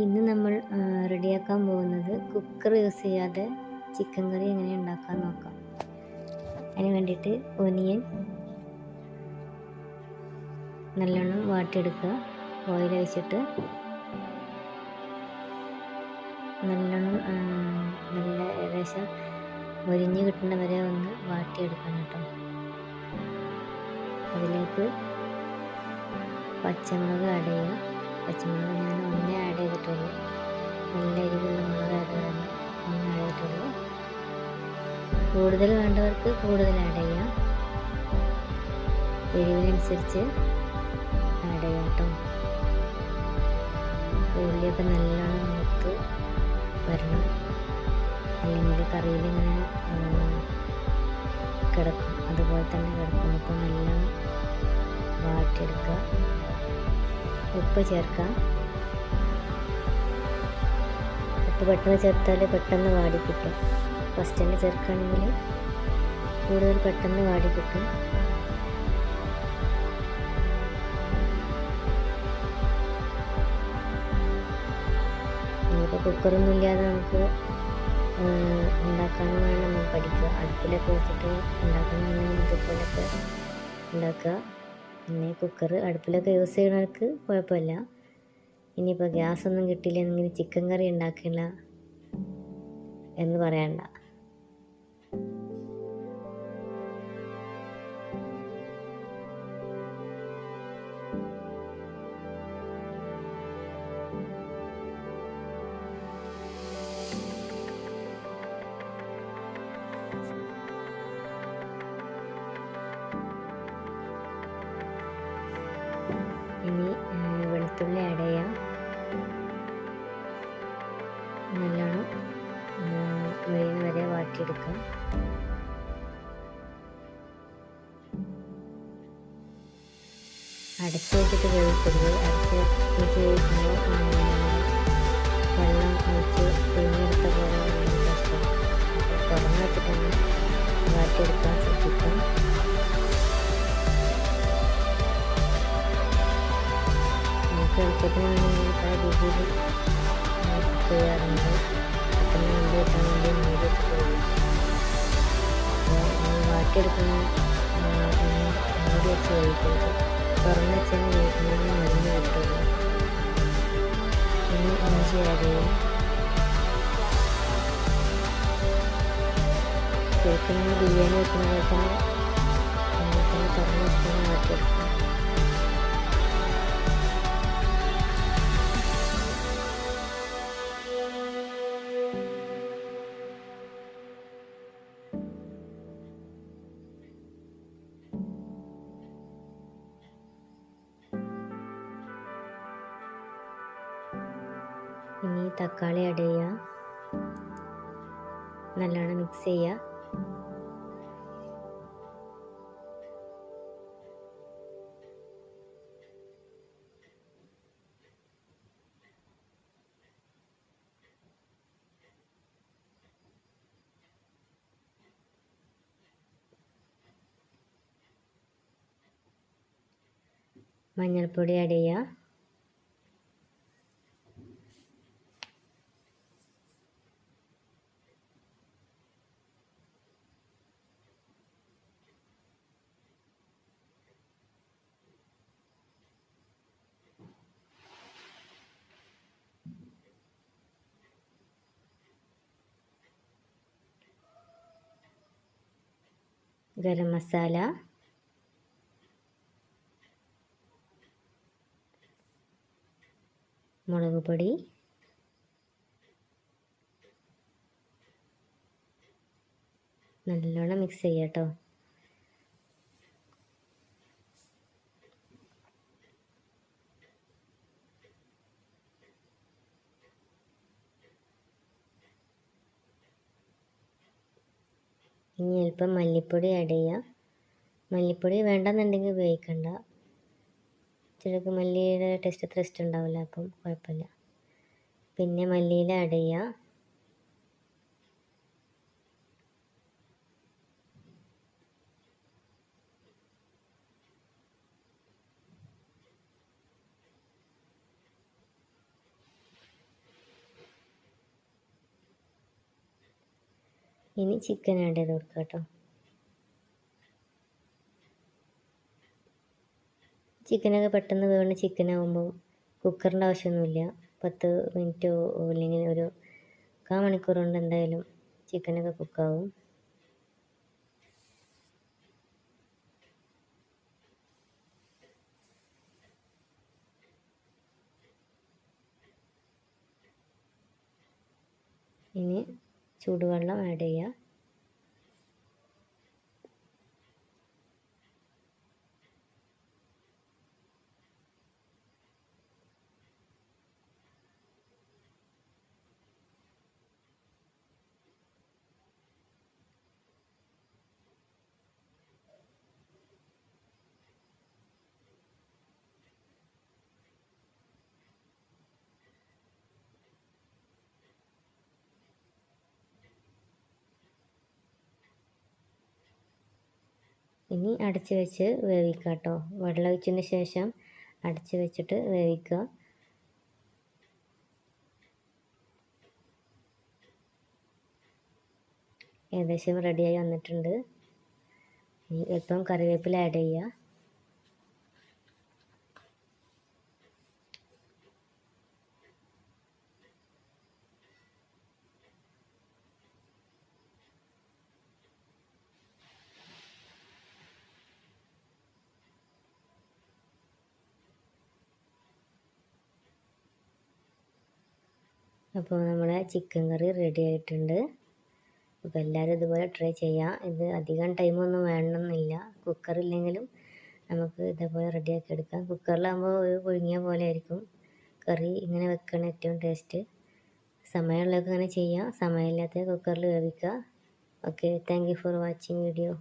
ഇന്ന് നമ്മൾ റെഡിയാക്കാൻ പോകുന്നത് കുക്കർ യൂസ് ചെയ്യാതെ ചിക്കൻ കറി എങ്ങനെ ഉണ്ടാക്കാൻ നോക്കാം. അതിന് വേണ്ടിയിട്ട് ഒനിയൻ നല്ലോണം വാട്ടിയെടുക്കുക. ഓയിൽ ഒഴിച്ചിട്ട് നല്ലോണം നല്ല ഏകദേശം മൊരിഞ്ഞ് കിട്ടുന്ന വരെ ഒന്ന് വാട്ടിയെടുക്കണം കേട്ടോ. അതിലേക്ക് പച്ചമുളക് ആഡ് ചെയ്യുക. പച്ചമുളക് ഞാൻ ഒന്നേ ആഡ് ചെയ്തിട്ടുള്ളൂ. നല്ല എരിവുള്ള മുളക് ആയത് ഒന്ന് ആഡ് ചെയ്തിട്ടുള്ളൂ. കൂടുതൽ വേണ്ടവർക്ക് കൂടുതൽ ആഡ് ചെയ്യാം. എരിവിനനുസരിച്ച് ആഡ് ചെയ്യാം കേട്ടോ. ഉള്ളിയൊക്കെ നല്ലോണം മൂത്ത് വരണം, അല്ലെങ്കിൽ കറിയിൽ ഇങ്ങനെ കിടക്കും, അതുപോലെ തന്നെ കിടക്കും. അപ്പോൾ നല്ലോണം വാട്ടിയെടുക്കുക. ഉപ്പ് ചേർക്കാം. ഉപ്പ് പെട്ടെന്ന് ചേർത്താൽ പെട്ടെന്ന് വാടി കിട്ടും. ഫസ്റ്റ് തന്നെ ചേർക്കുകയാണെങ്കിൽ കൂടുതൽ പെട്ടെന്ന് വാടി കിട്ടും. ഇനിയിപ്പോൾ കുക്കറൊന്നും ഇല്ലാതെ നമുക്ക് ഉണ്ടാക്കാനും വേണം നമ്മൾ പഠിക്കുക. അടുപ്പിലൊക്കെ വെച്ചിട്ട് ഉണ്ടാക്കണമെന്നുണ്ടെങ്കിൽ ഇതുപോലൊക്കെ ഉണ്ടാക്കുക. പിന്നെ കുക്കർ അടുപ്പിലൊക്കെ യൂസ് ചെയ്യുന്നവർക്ക് കുഴപ്പമില്ല. ഇനിയിപ്പോൾ ഗ്യാസൊന്നും കിട്ടിയില്ലെങ്കിൽ ചിക്കൻ കറി ഉണ്ടാക്കില്ല എന്ന് പറയണ്ട. ഇനി വെളുത്തുള്ളി ആഡ് ചെയ്യാം. നല്ലോണം മൊരിയുന്ന വരെ വാട്ടിയെടുക്കാം. അടച്ച് വെച്ചിട്ട് വേവിക്കരുത്. അടച്ച് വെച്ച് വേവിക്കുമ്പോൾ വെള്ളം ഒഴിച്ച് പിഴിഞ്ഞെടുത്ത പോലെ ഇഷ്ടം. തുറന്ന് വെച്ചിട്ടൊന്ന് വാട്ടിയെടുക്കാൻ ശ്രദ്ധിക്കാം. നമുക്ക് എളുപ്പത്തിന് വേണമെങ്കിൽ പല രീതിയിൽ ചെയ്യാറുണ്ട്. പെട്ടെന്ന് വെന്ത് കിട്ടാൻ വേണ്ടി മൂടി വെച്ചിട്ട് പോകും. അപ്പോൾ വാട്ടിയെടുക്കുന്ന മൂടി വെച്ച് വേവിക്കരുത്. തുറന്ന് വെച്ചാൽ വേവിക്കുന്നതിന് മരുന്ന് കിട്ടുള്ളൂ. ഇനി ഇഞ്ചി ആഡ് ചെയ്യും. ശരിക്കും ബിരിയാണി വെക്കുന്ന പോലെ തന്നെ തുറന്ന് വെച്ചാൽ വാട്ടിയെടുക്കും. ഇനി തക്കാളി ആഡ് ചെയ്യുക. നല്ലോണം മിക്സ് ചെയ്യുക. മഞ്ഞൾപ്പൊടി ആഡ് ചെയ്യുക. ഗരം മസാല, മുളക് പൊടി, നല്ലോണം മിക്സ് ചെയ്യാം കേട്ടോ. ഇനി അല്പം മല്ലിപ്പൊടി ആഡ് ചെയ്യുക. മല്ലിപ്പൊടി വേണ്ടെന്നുണ്ടെങ്കിൽ ഉപയോഗിക്കണ്ട. ചിലർക്ക് മല്ലിയുടെ ടേസ്റ്റ് അത്ര ഇഷ്ടം ഉണ്ടാവില്ല, അപ്പം കുഴപ്പമില്ല. പിന്നെ മല്ലിയില ആഡ് ചെയ്യുക. ഇനി ചിക്കൻ ആഡ് ചെയ്ത് കൊടുക്കാം കേട്ടോ. ചിക്കനൊക്കെ പെട്ടെന്ന് വേവുന്ന ചിക്കനാകുമ്പോൾ കുക്കറിൻ്റെ ആവശ്യമൊന്നുമില്ല. 10 മിനിറ്റോ അല്ലെങ്കിൽ ഒരു 1/4 മണിക്കൂർ കൊണ്ട് എന്തായാലും ചിക്കനൊക്കെ കുക്കാവും. ഇനി ചൂടുവെള്ളം ആഡ് ചെയ്യുക. ഇനി അടച്ച് വെച്ച് വേവിക്കുക കേട്ടോ. വെള്ളം ഒഴിച്ചതിന് ശേഷം അടച്ച് വെച്ചിട്ട് വേവിക്കുക. ഏകദേശം റെഡിയായി വന്നിട്ടുണ്ട്. ഇനി അല്പം കറിവേപ്പില ആഡ് ചെയ്യുക. അപ്പോൾ നമ്മളെ ചിക്കൻ കറി റെഡി ആയിട്ടുണ്ട്. അപ്പോൾ എല്ലാവരും ഇതുപോലെ ട്രൈ ചെയ്യാം. ഇത് അധികം ടൈമൊന്നും വേണമെന്നില്ല. കുക്കറില്ലെങ്കിലും നമുക്ക് ഇതേപോലെ റെഡിയാക്കി എടുക്കാം. കുക്കറിലാകുമ്പോൾ ഒരു പുഴുങ്ങിയ പോലെ ആയിരിക്കും. കറി ഇങ്ങനെ വെക്കണം ഏറ്റവും ടേസ്റ്റ്. സമയമുള്ളവർക്ക് ഇങ്ങനെ ചെയ്യാം, സമയമില്ലാത്ത കുക്കറിൽ വേവിക്കുക. Okay, thank you for watching video.